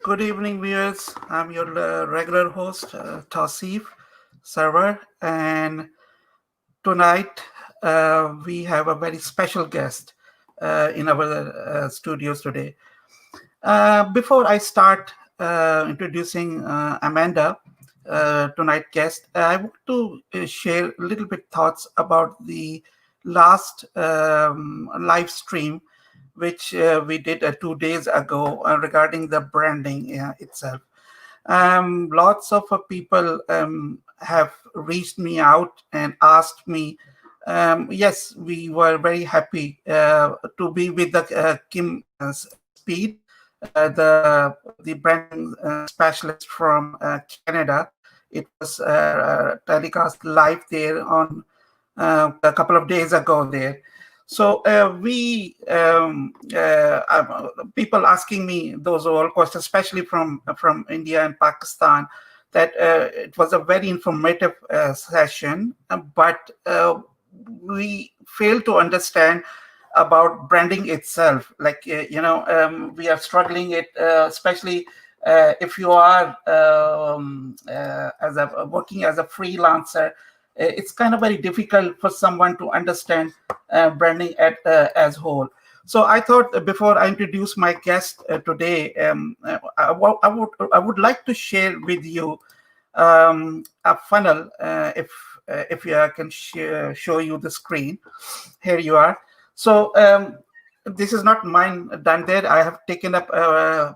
Good evening, viewers. I'm your regular host, Tausif Server, and tonight we have a very special guest in our studios today. Before I start introducing Amanda, tonight guest, I want to share a little bit thoughts about the last live stream which we did 2 days ago regarding the branding itself. Lots of people have reached me out and asked me. Yes, we were very happy to be with the Kim Speed, the branding specialist from Canada. It was telecast live there on a couple of days ago there. So people asking me those all questions, especially from India and Pakistan, that it was a very informative session, but we fail to understand about branding itself. Like we are struggling it, especially if you are as a working as a freelancer. It's kind of very difficult for someone to understand branding as whole. So I thought before I introduce my guest today, I would like to share with you a funnel. If I can show you the screen, here you are. So this is not mine done there. I have taken up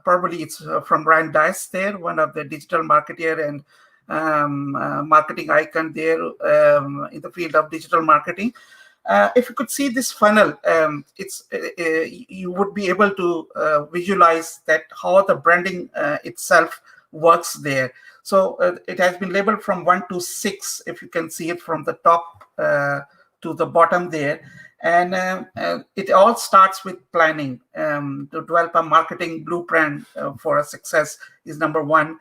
probably it's from Ryan Dice there, one of the digital marketer and marketing icon there in the field of digital marketing. If you could see this funnel, you would be able to visualize that how the branding itself works there. So it has been labeled from 1 to 6, if you can see it from the top to the bottom there. And it all starts with planning. To develop a marketing blueprint for a success is number one.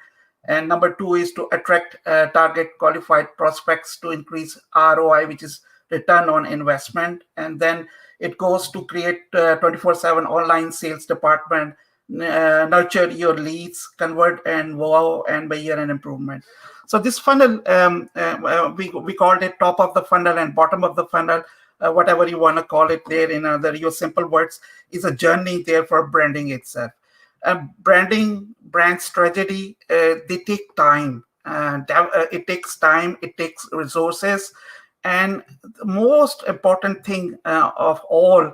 And number two is to attract target qualified prospects to increase ROI, which is return on investment. And then it goes to create 24/7 online sales department, nurture your leads, convert and wow, and by year and improvement. So this funnel, we called it top of the funnel and bottom of the funnel, whatever you want to call it there in your simple words, is a journey there for branding itself. Brand strategy, they take time. It takes time, it takes resources, and the most important thing of all,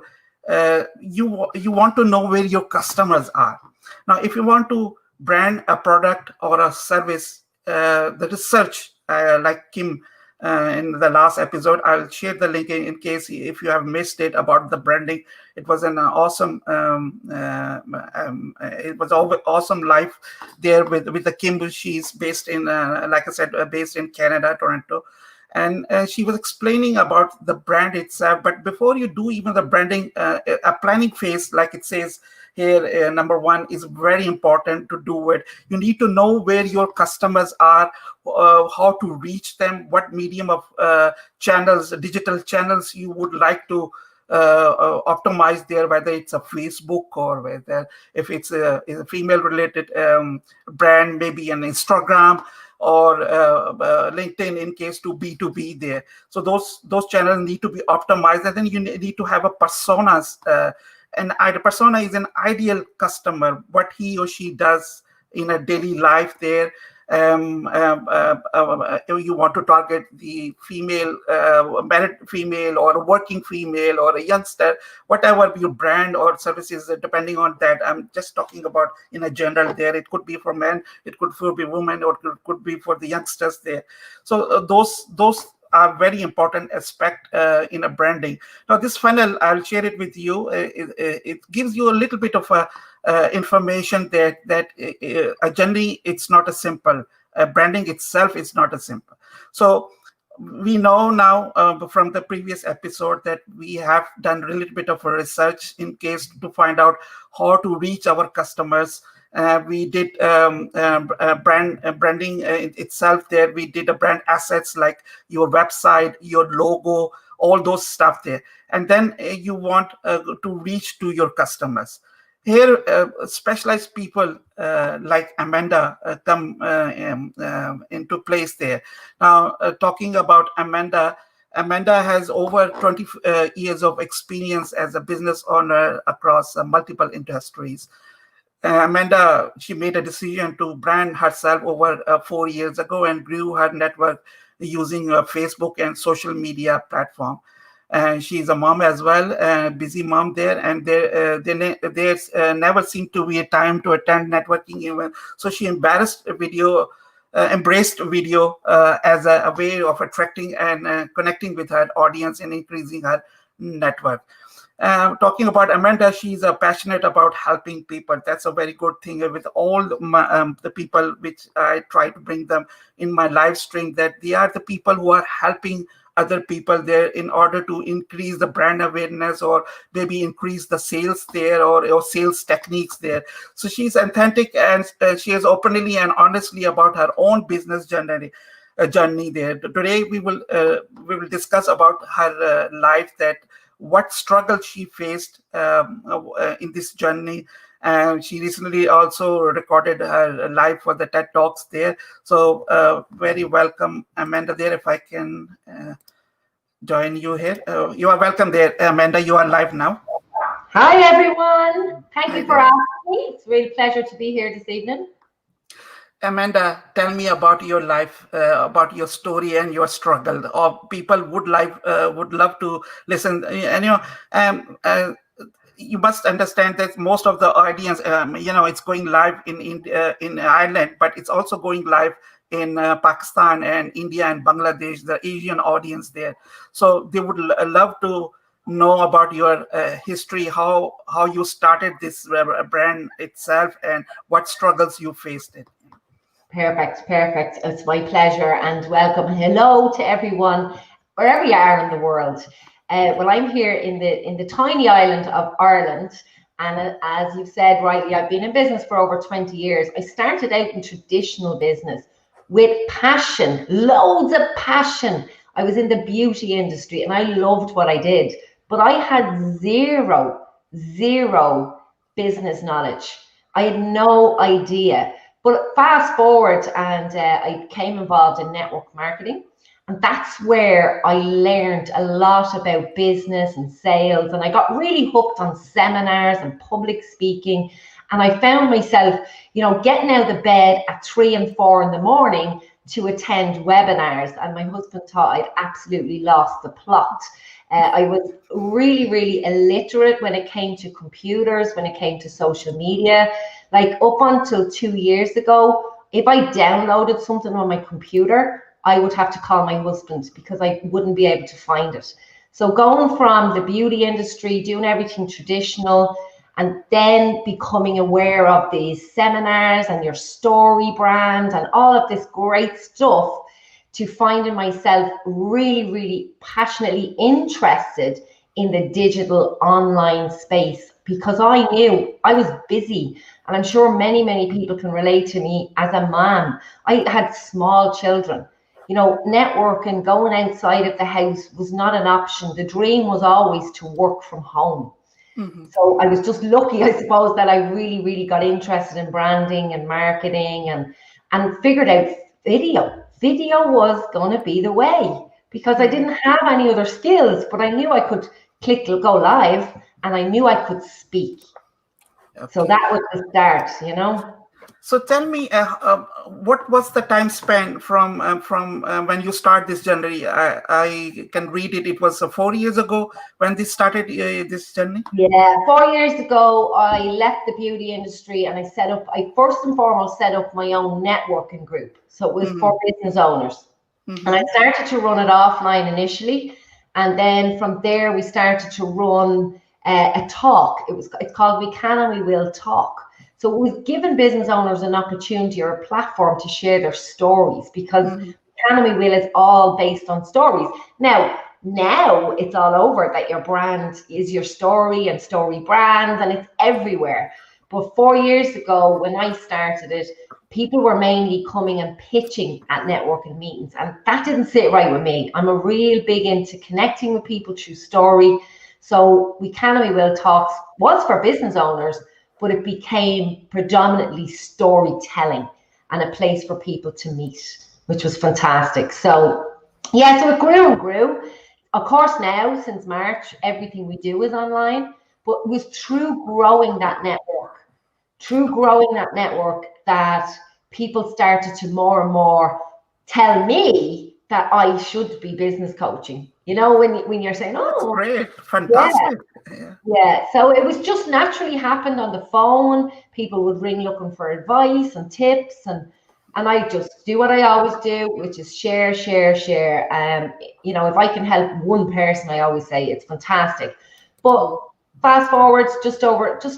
you want to know where your customers are. Now, if you want to brand a product or a service, the research, like Kim in the last episode, I'll share the link in case if you have missed it about the branding. It was an awesome awesome life there with the Kim. She's based in like I said, based in Canada, Toronto. And she was explaining about the brand itself. But before you do even the branding, a planning phase, like it says here, number one is very important to do it. You need to know where your customers are, how to reach them, what medium of channels, digital channels you would like to optimize there, whether it's a Facebook or whether if it's a female related brand, maybe an Instagram or LinkedIn in case to B2B there. So those channels need to be optimized, and then you need to have a personas. And the persona is an ideal customer, what he or she does in a daily life there. You want to target the female, married female or working female or a youngster, whatever your brand or services, depending on that. I'm just talking about in a general there. It could be for men, it could be women, or it could be for the youngsters there. So those are very important aspect in a branding. Now, this funnel, I'll share it with you. It gives you a little bit of a information that generally it's not a simple branding itself is not a simple. So we know now from the previous episode that we have done a little bit of a research in case to find out how to reach our customers. We did branding itself there. We did a brand assets like your website, your logo, all those stuff there. And then you want to reach to your customers. Here, specialized people like Amanda come into place there. Now, talking about Amanda, Amanda has over 20 years of experience as a business owner across multiple industries. Amanda, she made a decision to brand herself over 4 years ago and grew her network using Facebook and social media platform. And she's a mom as well, a busy mom there, and there's never seemed to be a time to attend networking event. So she embraced video as a way of attracting and connecting with her audience and increasing her network. Talking about Amanda, she's passionate about helping people. That's a very good thing with all the people which I try to bring them in my live stream, that they are the people who are helping other people there in order to increase the brand awareness or maybe increase the sales there or sales techniques there. So she's authentic and she is openly and honestly about her own business journey there. Today we will discuss about her life, that what struggle she faced in this journey. And she recently also recorded her live for the TED Talks there. So very welcome, Amanda, there. If I can join you here. You are welcome there, Amanda. You are live now. Hi, everyone. Thank you for asking me. It's a real pleasure to be here this evening. Amanda, tell me about your life, about your story and your struggle. Or people would love to listen. You must understand that most of the audience, it's going live in Ireland, but it's also going live in Pakistan and India and Bangladesh, the Asian audience there. So they would love to know about your history, how you started this brand itself, and what struggles you faced it. Perfect. It's my pleasure, and welcome. Hello to everyone, wherever you are in the world. Well, I'm here in the tiny island of Ireland, and as you've said rightly, I've been in business for over 20 years. I started out in traditional business with passion, loads of passion. I was in the beauty industry and I loved what I did, but I had zero business knowledge. I had no idea. But fast forward, and I became involved in network marketing. And that's where I learned a lot about business and sales. And I got really hooked on seminars and public speaking. And I found myself, getting out of bed at 3 and 4 in the morning to attend webinars. And my husband thought I'd absolutely lost the plot. I was really illiterate when it came to computers, when it came to social media. Like up until 2 years ago, if I downloaded something on my computer, I would have to call my husband because I wouldn't be able to find it. So going from the beauty industry, doing everything traditional, and then becoming aware of these seminars and your story brand and all of this great stuff, to finding myself really passionately interested in the digital online space, because I knew I was busy. And I'm sure many people can relate to me as a mom. I had small children. Networking, going outside of the house was not an option. The dream was always to work from home. Mm-hmm. So I was just lucky, I suppose, that I really got interested in branding and marketing and figured out video. Video was going to be the way, because I didn't have any other skills, but I knew I could go live, and I knew I could speak. Okay. So that was the start, So tell me, what was the time span from when you start this journey? I can read it. It was 4 years ago when this started, this journey? Yeah, 4 years ago, I left the beauty industry and I first and foremost set up my own networking group. So it was for business owners. Mm-hmm. And I started to run it offline initially. And then from there, we started to run a talk. It's called We Can and We Will Talk. So it was giving business owners an opportunity or a platform to share their stories, because Can and We Will is all based on stories. Now it's all over that your brand is your story and story brands, and it's everywhere. But 4 years ago, when I started it, people were mainly coming and pitching at networking meetings, and that didn't sit right with me. I'm a real big into connecting with people through story. So We Can and We Will Talks was for business owners, but it became predominantly storytelling and a place for people to meet, which was fantastic. So yeah, so it grew and grew. Of course, now since March, everything we do is online, but it was through growing that network, that people started to more and more tell me that I should be business coaching. You know, when you're saying, That's oh, great, fantastic. Yeah. yeah, so it was just naturally happened on the phone. People would ring looking for advice and tips, and I just do what I always do, which is share. You know, if I can help one person, I always say it's fantastic. But fast forward just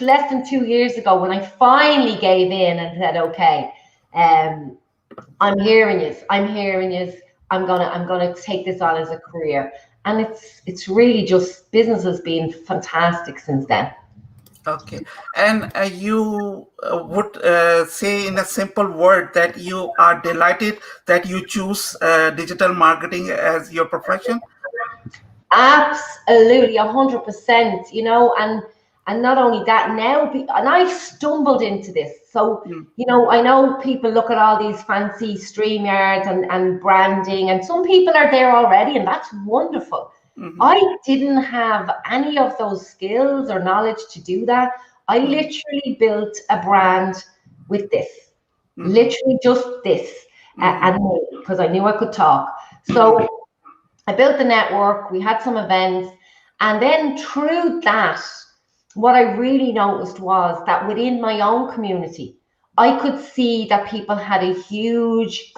less than 2 years ago, when I finally gave in and said, okay, I'm hearing you. I'm gonna take this on as a career. And it's really just, business has been fantastic since then. Okay. And you would say in a simple word that you are delighted that you choose digital marketing as your profession? Absolutely, 100%. You know, and not only that, now, and I've stumbled into this. So, you know, I know people look at all these fancy StreamYards and branding, and some people are there already, and that's wonderful. I didn't have any of those skills or knowledge to do that. I literally built a brand with this, literally just this, and because I knew I could talk. So I built the network, we had some events, and then through that, what I really noticed was that within my own community, I could see that people had a huge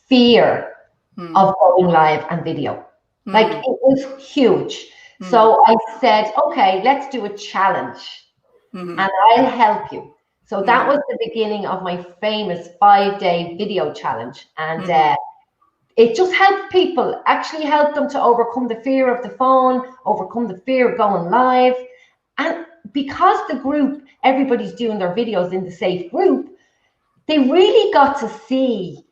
fear of going live and video. Like, it was huge. So I said, okay, let's do a challenge and I'll help you. So that was the beginning of my famous 5-day video challenge. And it just helped people, actually helped them to overcome the fear of the phone, overcome the fear of going live. And because the group, everybody's doing their videos in the safe group, they really got to see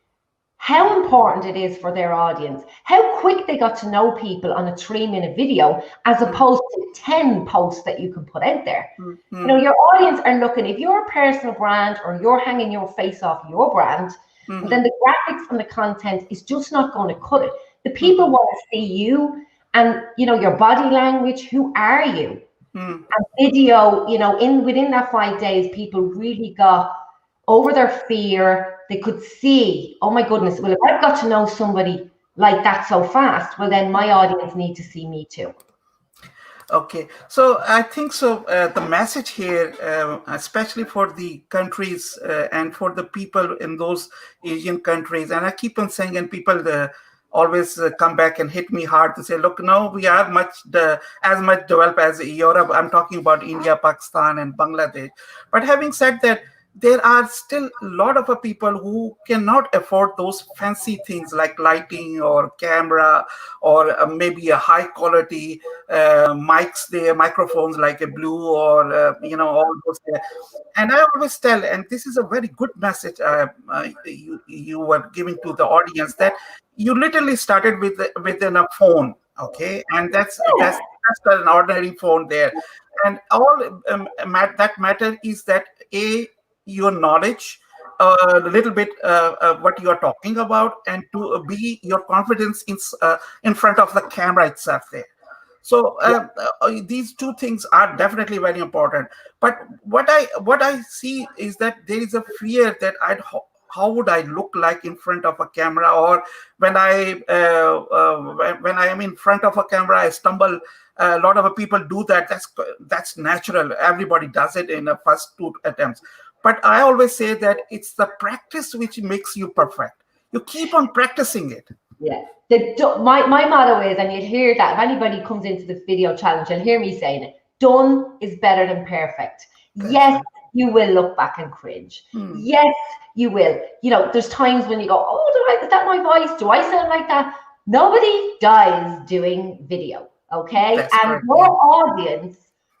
how important it is for their audience, how quick they got to know people on a 3-minute video, as opposed to 10 posts that you can put out there. You know, your audience are looking, if you're a personal brand or you're hanging your face off your brand, then the graphics and the content is just not going to cut it. The people want to see you and, you know, your body language, who are you? And video, you know, within that 5 days, people really got over their fear. They could see, oh my goodness, well, if I've got to know somebody like that so fast, well, then my audience need to see me too. Okay, so I think so. The message here, especially for the countries and for the people in those Asian countries, and I keep on saying, and people always come back and hit me hard to say, look, no, we are as much developed as Europe. I'm talking about India, Pakistan, and Bangladesh. But having said that, there are still a lot of people who cannot afford those fancy things like lighting or camera or maybe a high quality mics there, microphones like a Blue or, you know, all those there. And I always tell, and this is a very good message you were giving to the audience, that you literally started within a phone, okay? And that's an ordinary phone there. And all that matter is that your knowledge, a little bit what you are talking about, and to be your confidence in front of the camera itself there. So these two things are definitely very important. But what I see is that there is a fear that how would I look like in front of a camera, or when I am in front of a camera, I stumble. A lot of people do that. That's natural. Everybody does it in the first 2 attempts. But I always say that it's the practice which makes you perfect. You keep on practicing it. Yeah. My motto is, and you'll hear that if anybody comes into the video challenge, you'll hear me saying it, done is better than perfect. Yes, you will look back and cringe. Yes, you will. You know, there's times when you go, oh, is that my voice? Do I sound like that? Nobody dies doing video, okay? That's and correct. Your audience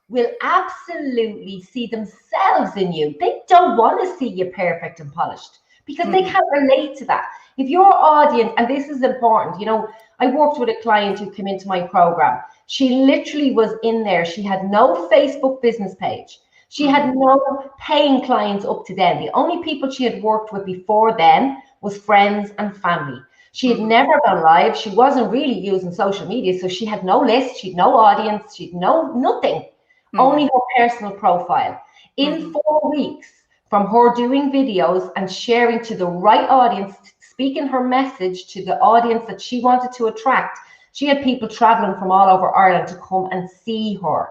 will absolutely see themselves in you. They don't want to see you perfect and polished because they can't relate to that. If your audience, and this is important, you know, I worked with a client who came into my program. She literally was in there. She had no Facebook business page. She had no paying clients up to then. The only people she had worked with before then was friends and family. She had never gone live. She wasn't really using social media. So she had no list. She'd no audience. She'd no nothing, only her personal profile. In 4 weeks from her doing videos and sharing to the right audience, speaking her message to the audience that she wanted to attract, she had people traveling from all over Ireland to come and see her.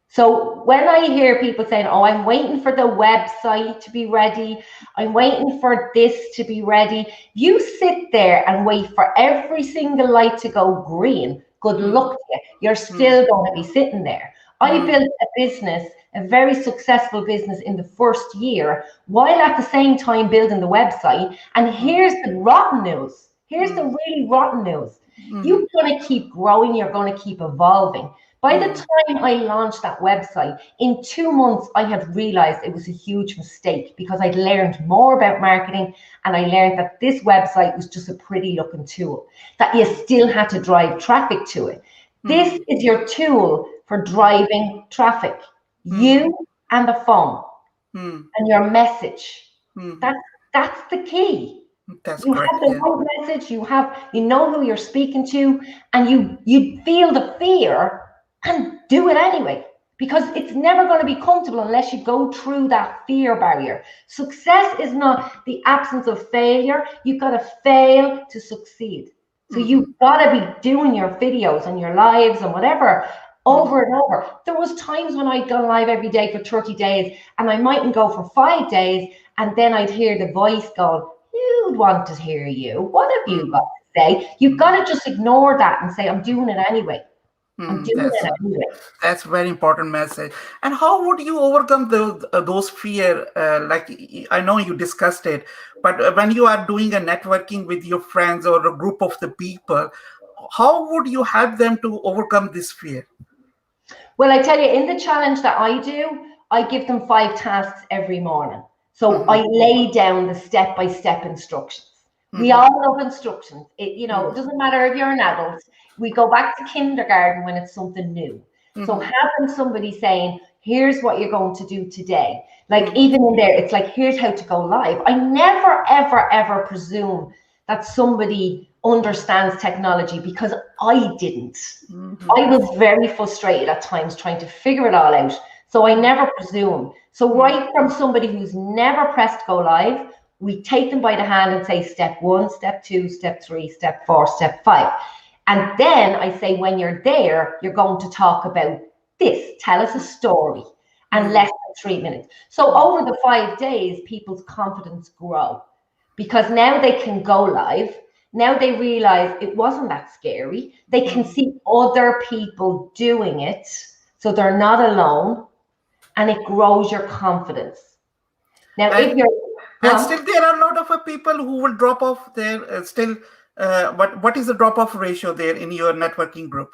So when I hear people saying, oh, I'm waiting for the website to be ready, I'm waiting for this to be ready, you sit there and wait for every single light to go green, good luck to you. You're still going to be sitting there. I built a business, a very successful business in the first year, while at the same time building the website. And here's the rotten news. Here's the really rotten news. You're going to keep growing. You're going to keep evolving. By the time I launched that website, in 2 months, I had realized it was a huge mistake because I'd learned more about marketing, and I learned that this website was just a pretty looking tool, that you still had to drive traffic to it. This is your tool for driving traffic, you and the phone and your message. That's the key. That's You correct. have the right message, you know who you're speaking to, and you feel the fear and do it anyway, because it's never going to be comfortable unless you go through that fear barrier. Success is not the absence of failure. You've got to fail to succeed. So you've got to be doing your videos and your lives and whatever over and over. There was times when I'd go live every day for 30 days, and I mightn't go for 5 days, and then I'd hear the voice going, "Who'd want to hear you? What have you got to say?" You've got to just ignore that and say, "I'm doing it anyway. I'm doing it anyway." That's very important message. And how would you overcome those fear? Like, I know you discussed it, but when you are doing a networking with your friends or a group of the people, how would you help them to overcome this fear? Well, I tell you, in the challenge that I do, I give them 5 tasks every morning. So I lay down the step-by-step instructions. We all love instructions. It doesn't matter if you're an adult. We go back to kindergarten when it's something new. So having somebody saying, here's what you're going to do today. Like even in there, it's like, here's how to go live. I never, ever, ever presume that somebody understands technology, because I didn't. I was very frustrated at times trying to figure it all out. So I never presume. So right from somebody who's never pressed go live, we take them by the hand and say, step 1, step 2, step 3, step 4, step 5. And then I say, when you're there, you're going to talk about this. Tell us a story, and less than 3 minutes. So over the 5 days, people's confidence grow, because now they can go live. Now they realize it wasn't that scary. They can see other people doing it, so they're not alone, and it grows your confidence. Now, if you're still there are a lot of people who will drop off there still. What is the drop off ratio there in your networking group?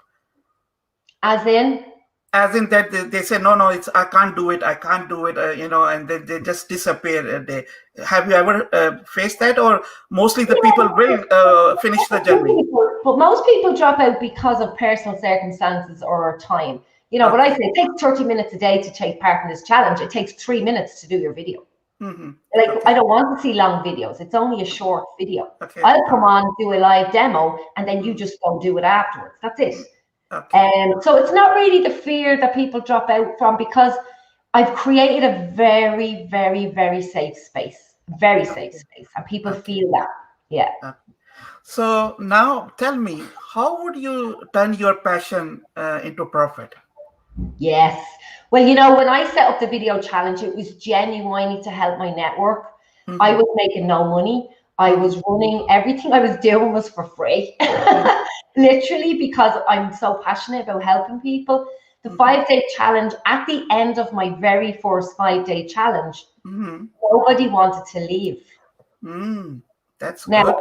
As in that they say, no, I can't do it, and they just disappear. Have you ever faced that, or mostly the people will finish the journey? But most people drop out because of personal circumstances or time. What I say, it takes 30 minutes a day to take part in this challenge. It takes 3 minutes to do your video. I don't want to see long videos. It's only a short video. I'll come on, do a live demo, and then you just go do it afterwards. That's it. So it's not really the fear that people drop out from, because I've created a very, very, very safe space. Very safe space. And people feel that. Yeah. So now tell me, how would you turn your passion into profit? Yes. Well, when I set up the video challenge, it was genuinely to help my network. I was making no money. I was running, everything I was doing was for free, literally, because I'm so passionate about helping people. The 5-day challenge, at the end of my very first 5-day challenge, nobody wanted to leave. That's now, good.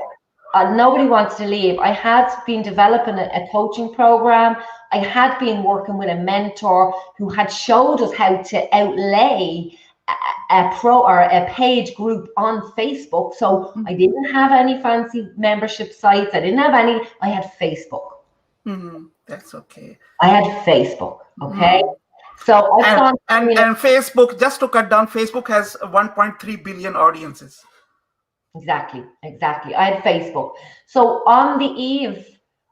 Nobody wants to leave. I had been developing a coaching program. I had been working with a mentor who had showed us how to outlay a page group on Facebook. So I didn't have any fancy membership sites. I didn't have any. I had Facebook. That's okay. I had Facebook. Okay. So I've And, gone, and Facebook, just to cut down, Facebook has 1.3 billion audiences. Exactly. I had Facebook. So on the eve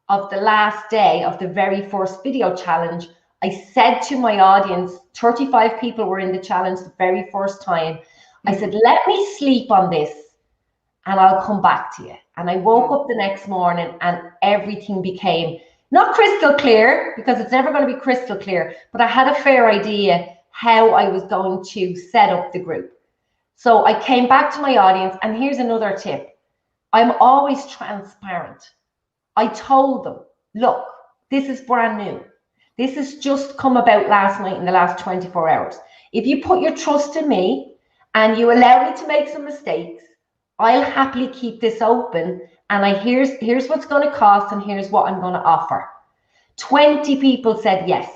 of the last day of the very first video challenge, I said to my audience, 35 people were in the challenge the very first time. I said, let me sleep on this and I'll come back to you. And I woke up the next morning and everything became not crystal clear, because it's never going to be crystal clear, but I had a fair idea how I was going to set up the group. So I came back to my audience, and here's another tip. I'm always transparent. I told them, look, this is brand new. This has just come about last night in the last 24 hours. If you put your trust in me and you allow me to make some mistakes, I'll happily keep this open. And here's what's going to cost, and here's what I'm going to offer. 20 people said yes.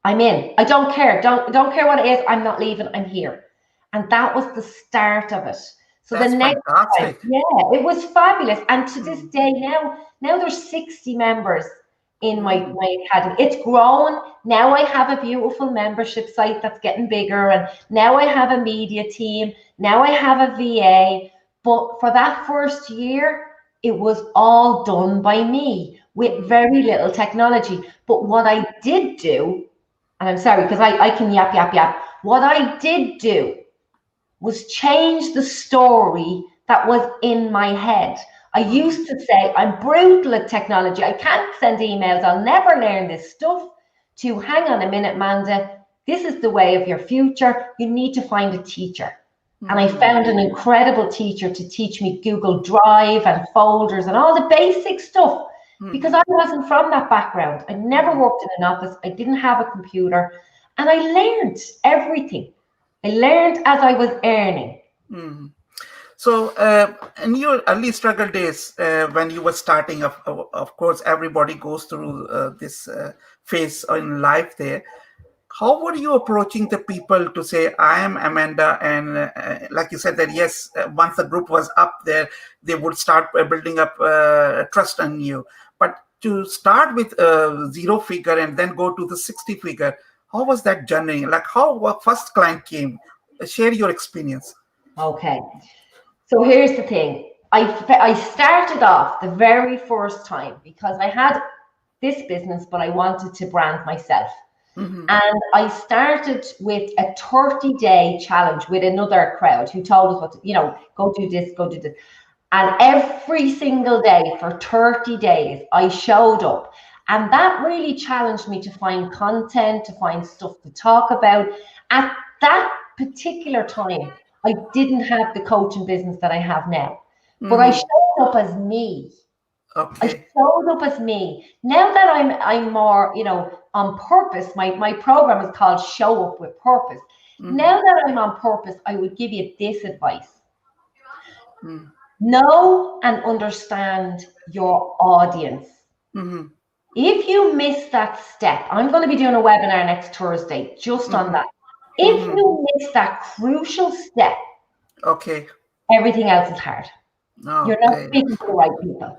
I'm in. I don't care. Don't care what it is. I'm not leaving. I'm here. And that was the start of it. So That's the next fantastic. time, it was fabulous. And to this day now there's 60 members in my academy. It's grown. Now I have a beautiful membership site that's getting bigger. And now I have a media team. Now I have a VA. But for that first year, it was all done by me with very little technology. But what I did do, and I'm sorry, because I can yap. What I did do was change the story that was in my head. I used to say, I'm brutal at technology. I can't send emails. I'll never learn this stuff. To hang on a minute, Amanda, this is the way of your future. You need to find a teacher. And I found an incredible teacher to teach me Google Drive and folders and all the basic stuff, because I wasn't from that background. I never worked in an office. I didn't have a computer, and I learned everything. I learned as I was earning. So in your early struggle days, when you were starting, of course, everybody goes through this phase in life there. How were you approaching the people to say, I am Amanda? And like you said that, yes, once the group was up there, they would start building up trust in you. But to start with 0 figure and then go to the 60 figure, how was that journey? Like how first client came? Share your experience. Okay. So here's the thing. I started off the very first time because I had this business, but I wanted to brand myself. And I started with a 30-day challenge with another crowd who told us what to, go do this, go do this. And every single day for 30 days, I showed up. And that really challenged me to find content, to find stuff to talk about. At that particular time, I didn't have the coaching business that I have now. But I showed up as me. Okay. I showed up as me. Now that I'm more, on purpose, my program is called Show Up with Purpose. Now that I'm on purpose, I would give you this advice. Know and understand your audience. If you miss that step, I'm going to be doing a webinar next Thursday just on that. If you miss that crucial step, everything else is hard. You're not speaking to the right people.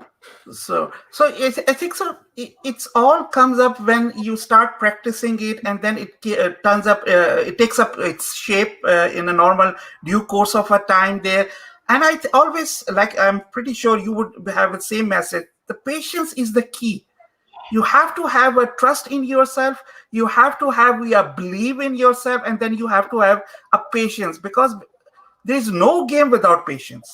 So I think so. It's all comes up when you start practicing it, and then it turns up. It takes up its shape in a normal due course of a time there. And I always I'm pretty sure you would have the same message. The patience is the key. You have to have a trust in yourself. You have to have a belief in yourself, and then you have to have a patience, because there is no game without patience.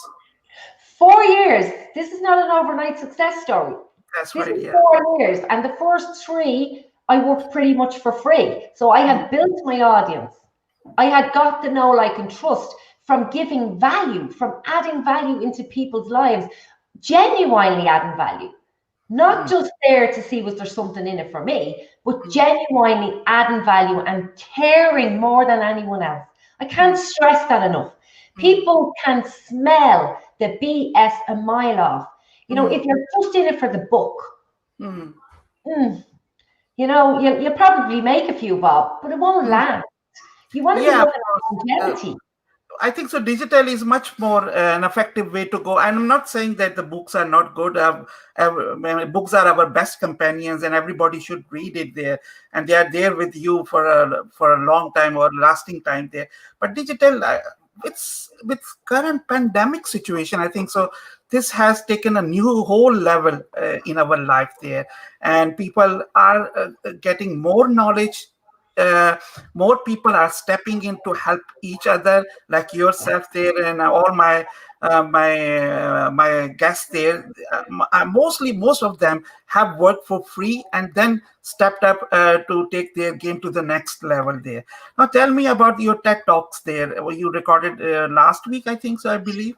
4 years. This is not an overnight success story. That's this right. Is 4 years, and the first 3 I worked pretty much for free. So I had built my audience. I had got to know, like, and trust from giving value, from adding value into people's lives, genuinely adding value. Not just there to see was there something in it for me, but genuinely adding value and caring more than anyone else. I can't stress that enough. People can smell the BS a mile off. If you're just in it for the book, you'll probably make a few bob, but it won't last. You want to be looking at longevity. I think so. Digital is much more an effective way to go. And I'm not saying that the books are not good. Books are our best companions, and everybody should read it there. And they are there with you for a long time or lasting time there. But digital, it's with current pandemic situation, I think so. This has taken a new whole level in our life there, and people are getting more knowledge. uh, More people are stepping in to help each other, like yourself there, and all my guests there. Mostly, most of them have worked for free and then stepped up to take their game to the next level there. Now, tell me about your TED Talks there. You recorded last week, I think so, I believe.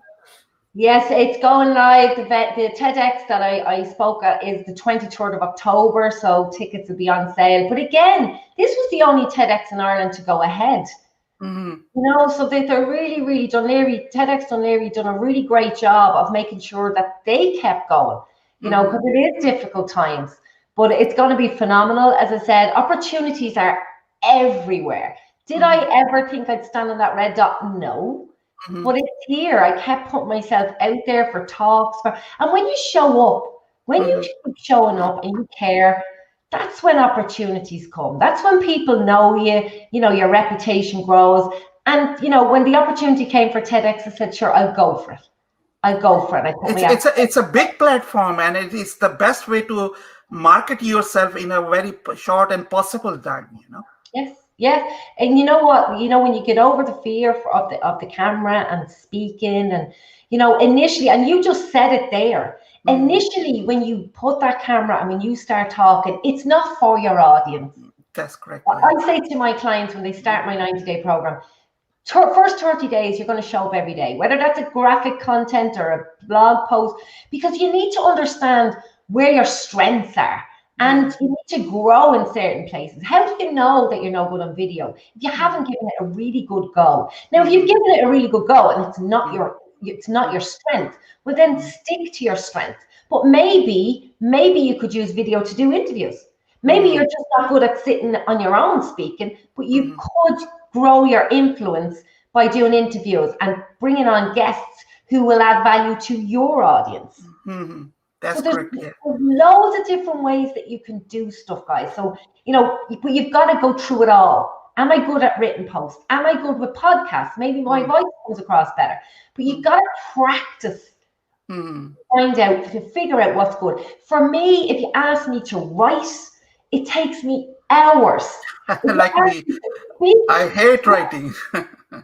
Yes, it's going live. The TEDx that I spoke at is the 23rd of October, so tickets will be on sale. But again, this was the only TEDx in Ireland to go ahead. Mm-hmm. So they're really, really, TEDx Dunleary done a really great job of making sure that they kept going, because it is difficult times, but it's going to be phenomenal. As I said, opportunities are everywhere. Did I ever think I'd stand on that red dot? No. But it's here. I kept putting myself out there for talks. And when you show up, when you keep showing up and you care, that's when opportunities come. That's when people know you, your reputation grows. And, when the opportunity came for TEDx, I said, sure, I'll go for it. I'll go for it. It's a big platform, and it is the best way to market yourself in a very short and possible time, Yes. And you know what? When you get over the fear of the camera and speaking, and initially, and you just said it there. Initially, when you put that camera and when you start talking, it's not for your audience. That's correct. I say to my clients when they start my 90-day program, first 30 days, you're going to show up every day, whether that's a graphic content or a blog post, because you need to understand where your strengths are. And you need to grow in certain places. How do you know that you're no good on video if you haven't given it a really good go? Now, if you've given it a really good go and it's not your strength, well, then stick to your strength. But maybe you could use video to do interviews. Maybe you're just not good at sitting on your own speaking, but you could grow your influence by doing interviews and bringing on guests who will add value to your audience. That's correct. Yeah. There's loads of different ways that you can do stuff, guys. So, but you've got to go through it all. Am I good at written posts? Am I good with podcasts? Maybe my voice comes across better. But you've got to practice, find out, to figure out what's good. For me, if you ask me to write, it takes me hours. Like me, I hate writing.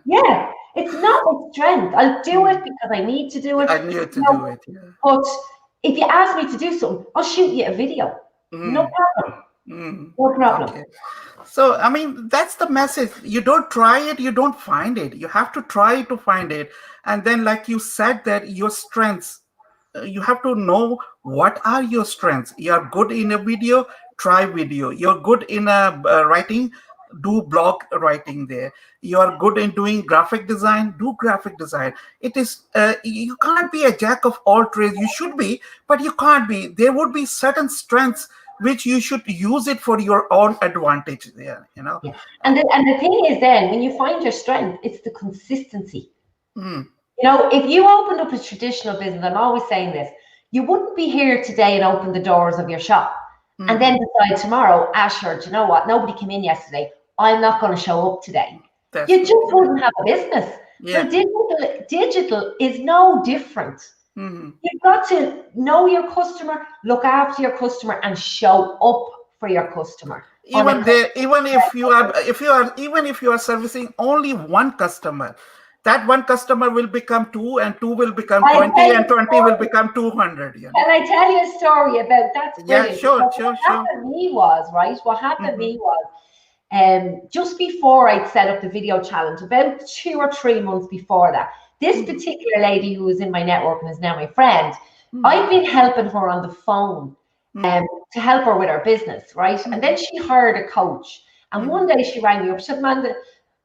Yeah, it's not my strength. I'll do it because I need to do it. I need to do it. Yeah. But if you ask me to do something, I'll shoot you a video. No problem. No problem. Okay. So, I mean, that's the message. You don't try it, you don't find it. You have to try to find it. And then, like you said, that your strengths, you have to know what are your strengths. You are good in a video, try video. You're good in a writing, do blog writing there. You are good in doing graphic design, do graphic design. It is you can't be a jack of all trades. You should be, but you can't be. There would be certain strengths which you should use it for your own advantage there, Yeah. And the thing is, then when you find your strength, it's the consistency. If you opened up a traditional business, I'm always saying this, you wouldn't be here today and open the doors of your shop and then decide tomorrow, sure, do you know what? Nobody came in yesterday. I'm not going to show up today. You just wouldn't have a business. Yeah. So digital is no different. You've got to know your customer, look after your customer, and show up for your customer. Even if you are servicing only one customer, that one customer will become 2, and 2 will become 20, and 20 will become 200. Can I tell you a story about that? Yeah, sure. What happened to me was, just before I'd set up the video challenge, about 2 or 3 months before that, this particular lady who was in my network and is now my friend, I've been helping her on the phone to help her with her business, right? And then she hired a coach. And one day she rang me up, she said, Amanda,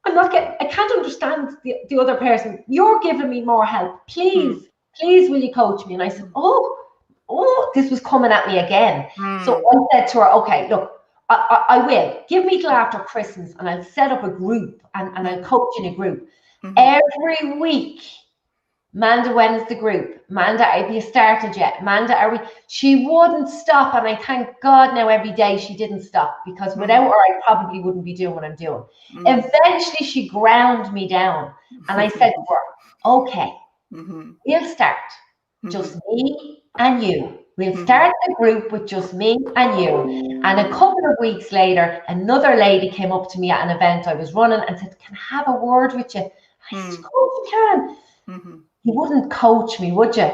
I can't understand the other person. You're giving me more help. Please, will you coach me? And I said, oh, this was coming at me again. So I said to her, okay, look, I will. Give me till after Christmas and I'll set up a group and I'll coach in a group. Every week, Amanda, when is the group? Amanda, have you started yet? Amanda, are we? She wouldn't stop, and I thank God now every day she didn't stop, because without her, I probably wouldn't be doing what I'm doing. Eventually, she ground me down, and I said to her, okay, we'll start. Just me and you. We'll start the group with just me and you. And a couple of weeks later, another lady came up to me at an event I was running and said, can I have a word with you? I said, of course you can. You wouldn't coach me, would you?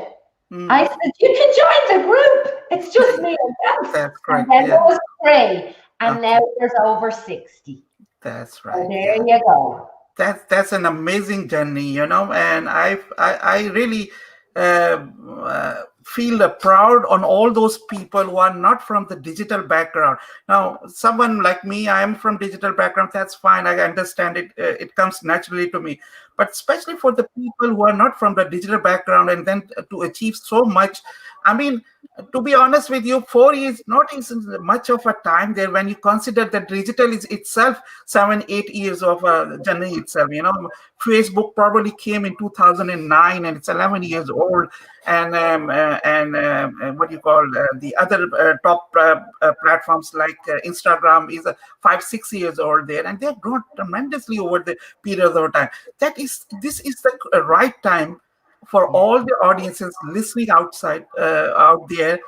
I said, you can join the group. It's just me and you. That's And correct. then there Yeah. was 3. And now there's over 60. That's So right. there Yeah. you go. That's an amazing journey, and I really feel proud on all those people who are not from the digital background. Now, someone like me, I am from digital background. That's fine. I understand it. It comes naturally to me. But especially for the people who are not from the digital background, and then to achieve so much, I mean, to be honest with you, 4 years not is much of a time there when you consider that digital is itself 7-8 years of a journey itself. Facebook probably came in 2009, and it's 11 years old. And what do you call the other top platforms like Instagram is 5-6 years old there, and they've grown tremendously over the period of time. This is the right time for all the audiences listening out there,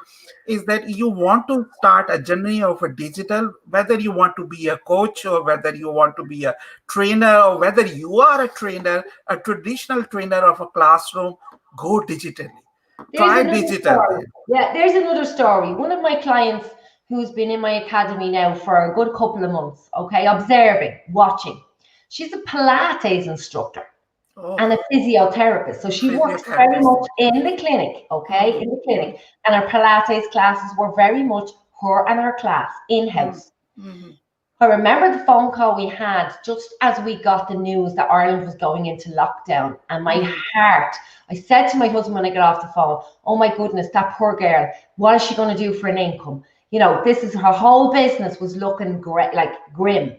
is that you want to start a journey of a digital, whether you want to be a coach, or whether you want to be a trainer, or whether you are a trainer, a traditional trainer of a classroom, go digitally. Try digital there. Yeah, there's another story. One of my clients who's been in my academy now for a good couple of months, okay, observing, watching. She's a Pilates instructor. And a physiotherapist. So she works very much in the clinic, okay, in the clinic. And her Pilates classes were very much her and her class in-house. I remember the phone call we had just as we got the news that Ireland was going into lockdown. And my heart, I said to my husband when I got off the phone, oh my goodness, that poor girl, what is she going to do for an income? This is her whole business was looking great, like grim.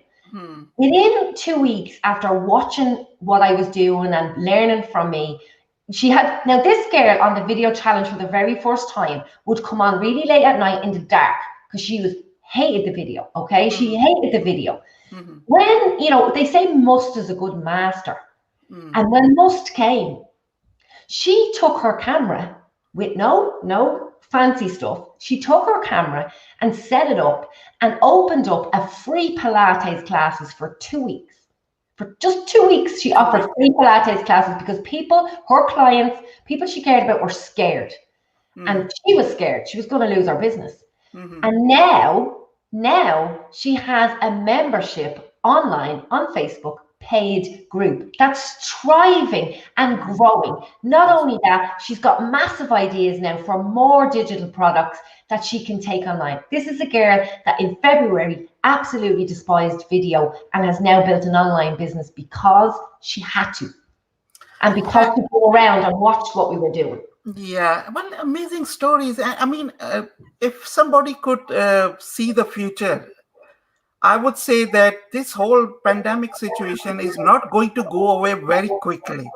Within 2 weeks after watching what I was doing and learning from me, now this girl on the video challenge for the very first time would come on really late at night in the dark because she hated the video, okay? She hated the video. When, they say must is a good master. And when must came, she took her camera with no fancy stuff. She took her camera and set it up and opened up a free Pilates classes for 2 weeks. For just 2 weeks, she offered free Pilates classes because her clients, people she cared about were scared. And she was scared. She was going to lose her business. And now she has a membership online on Facebook, paid group that's thriving and growing. Not only that, she's got massive ideas now for more digital products that she can take online. This is a girl that in February absolutely despised video and has now built an online business because she had to, and because people were around and watched what we were doing. Yeah, well, amazing stories. I mean, if somebody could see the future, I would say that this whole pandemic situation is not going to go away very quickly.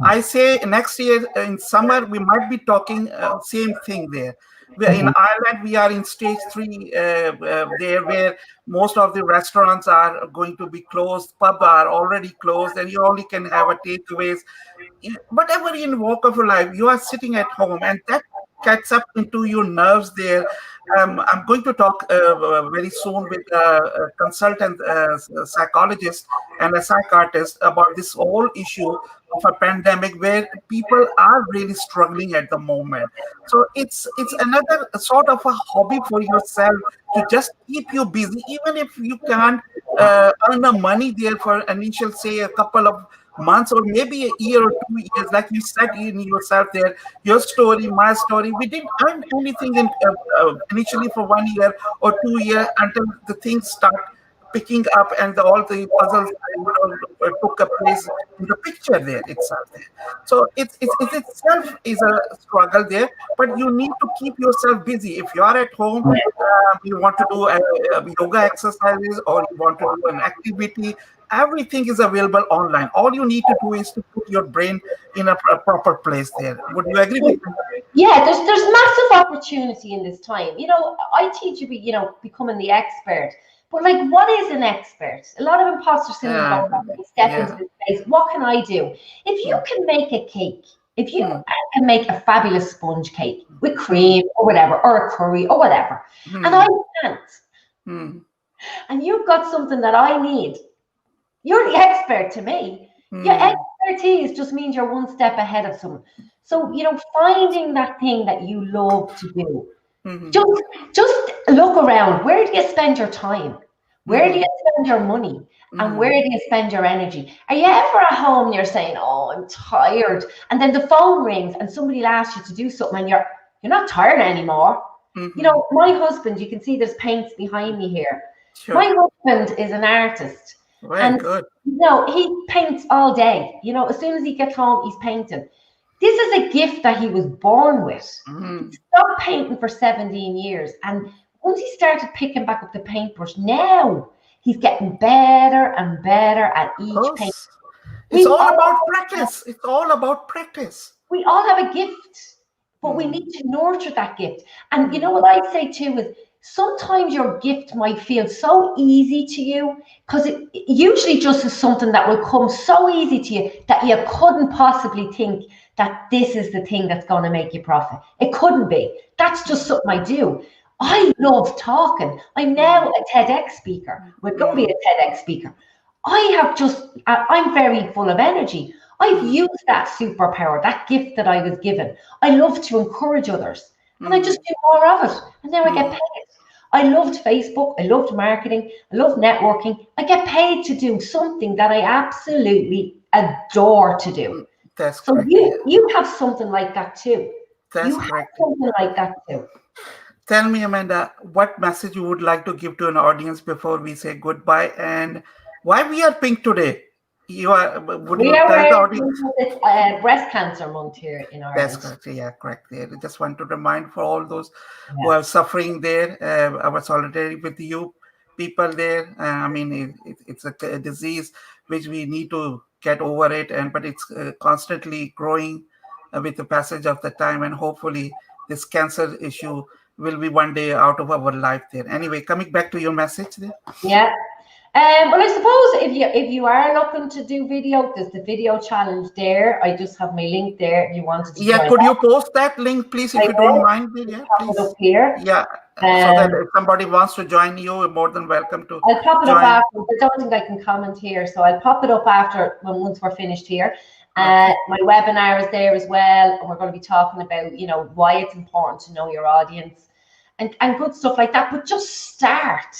I say next year in summer, we might be talking same thing there. In Ireland, we are in stage 3 there, where most of the restaurants are going to be closed, pubs are already closed, and you only can have a takeaways. Whatever in walk of your life, you are sitting at home, and that gets up into your nerves there. I'm going to talk very soon with a consultant psychologist and a psychiatrist about this whole issue of a pandemic where people are really struggling at the moment. So it's another sort of a hobby for yourself to just keep you busy, even if you can't earn the money there for initial, say, a couple of months or maybe a year or 2 years, like you said in yourself there, your story, my story. We didn't earn anything initially for 1 year or 2 years until the things start picking up, and all the puzzles took a place in the picture there itself there. So it itself is a struggle there, but you need to keep yourself busy. If you are at home, you want to do yoga exercises, or you want to do an activity, everything is available online. All you need to do is to put your brain in a proper place there. Would you agree with me? Yeah, there's massive opportunity in this time. I teach you, becoming the expert. But like, what is an expert? A lot of imposter syndrome going on. When you step into this space, what can I do? If you can make a cake, if you can make a fabulous sponge cake with cream or whatever, or a curry or whatever, and I can't, and you've got something that I need, you're the expert to me. Your expertise just means you're one step ahead of someone. So, finding that thing that you love to do, just look around. Where do you spend your time? Where do you spend your money? And where do you spend your energy? Are you ever at home and you're saying, oh, I'm tired, and then the phone rings and somebody asks you to do something and you're not tired anymore? My husband, you can see there's paints behind me here. Sure. My husband is an artist. Very good. He paints all day. As soon as he gets home, he's painting. This is a gift that he was born with. He stopped painting for 17 years. And once he started picking back up the paintbrush, now he's getting better and better at each paint. It's all about practice. It's all about practice. We all have a gift, but we need to nurture that gift. And you know what I'd say too is, sometimes your gift might feel so easy to you, because it usually just is something that will come so easy to you that you couldn't possibly think that this is the thing that's going to make you profit. It couldn't be. That's just something I do. I love talking. I'm now a TEDx speaker. We're going to be a TEDx speaker. I'm very full of energy. I've used that superpower, that gift that I was given. I love to encourage others, and I just do more of it, and now I get paid. I loved Facebook. I loved marketing. I loved networking. I get paid to do something that I absolutely adore to do. That's so correct. You have something like that too. That's correct. Something like that too. Tell me, Amanda, what message you would like to give to an audience before we say goodbye, and why we are pink today? We are breast cancer month here in Ireland. That's correct. Yeah, correct. There. I just want to remind for all those who are suffering there, our solidarity with you people there. It's a disease which we need to get over it, but it's constantly growing with the passage of the time, and hopefully this cancer issue will be one day out of our life there. Anyway, coming back to your message there. Yeah. Well, I suppose if you are looking to do video, there's the video challenge there. I just have my link there if you wanted to. Yeah, could you post that link, please, if you don't mind? Yeah, please. Up here. Yeah, so that if somebody wants to join you, you're more than welcome to. I'll pop it up after. I don't think I can comment here, so I'll pop it up after once we're finished here. My webinar is there as well, and we're going to be talking about why it's important to know your audience and good stuff like that. But just start.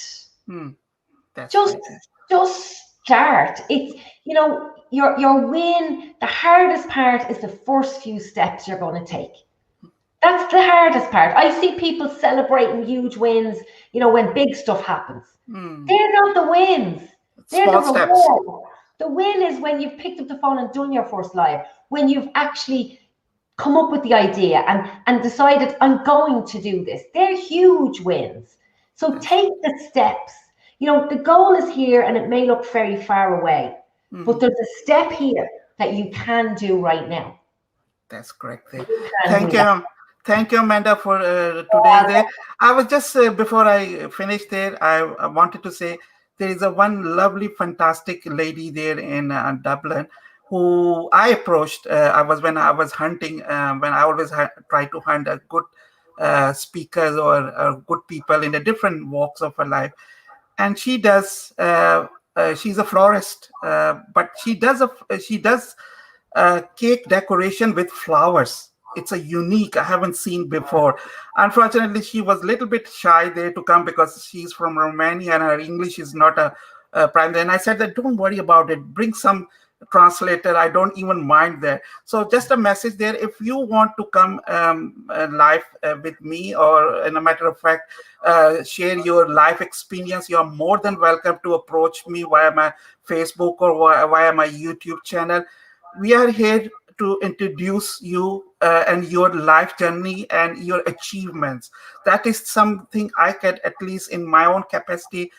Just start. It's your win. The hardest part is the first few steps you're going to take. That's the hardest part. I see people celebrating huge wins, when big stuff happens. They're not the wins. They're the reward. The win is when you've picked up the phone and done your first live, when you've actually come up with the idea and decided, I'm going to do this. They're huge wins. So take the steps. The goal is here, and it may look very far away, but there's a step here that you can do right now. That's correct. Thank you. Thank you, Amanda, for today. I was just, before I finish there, I wanted to say there is one lovely, fantastic lady there in Dublin who I approached. When I was hunting, when I always try to hunt a good speakers or good people in the different walks of her life. And she does. She's a florist, but she does cake decoration with flowers. It's a unique. I haven't seen before. Unfortunately, she was a little bit shy there to come because she's from Romania and her English is not a primary. And I said that don't worry about it. Bring some translator. I don't even mind that. So just a message there. If you want to come live with me, or in a matter of fact, share your life experience, you are more than welcome to approach me via my Facebook or via my YouTube channel. We are here to introduce you and your life journey and your achievements. That is something I can, at least in my own capacity,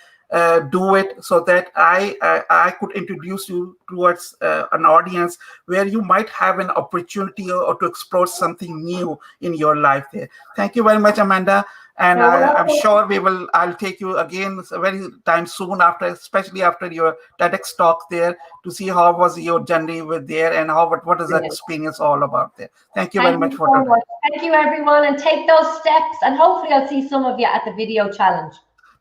do it, so that I could introduce you towards an audience where you might have an opportunity, or to explore something new in your life there. Thank you very much, Amanda. And No, I'm well, sure I'll take you again very time soon after, especially after your TEDx talk there, to see how was your journey with there, and what is that brilliant. experience all about there. Thank you very Thank much you for so today. much. Thank you, everyone, and take those steps. And hopefully, I'll see some of you at the video challenge.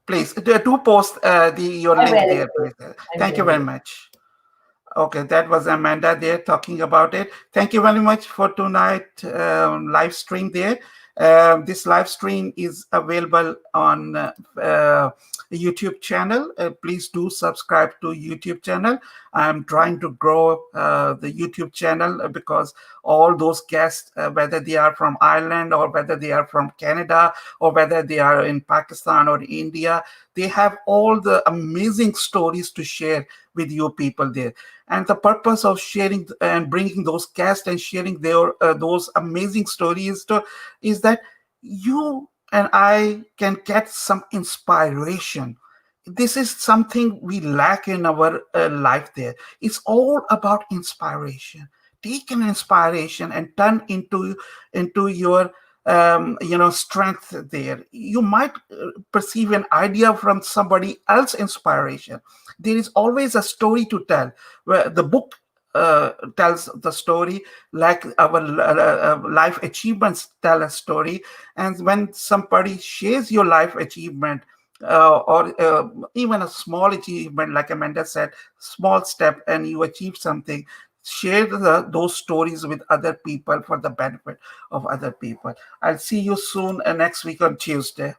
Please do post your I link will. there, please. I'm Thank you doing very it. much. Okay, that was Amanda there talking about it. Thank you very much for tonight live stream there. This live stream is available on YouTube channel. Please do subscribe to YouTube channel. I'm trying to grow the YouTube channel because all those guests, whether they are from Ireland or whether they are from Canada or whether they are in Pakistan or India, they have all the amazing stories to share with you people there. And the purpose of sharing and bringing those guests and sharing their those amazing stories is that you and I can get some inspiration. This is something we lack in our life there. It's all about inspiration. Take an inspiration and turn into your strength there. You might perceive an idea from somebody else inspiration. There is always a story to tell, where the book tells the story, like our life achievements tell a story. And when somebody shares your life achievement, or even a small achievement, like Amanda said, small step, and you achieve something, share those stories with other people for the benefit of other people. I'll see you soon next week on Tuesday.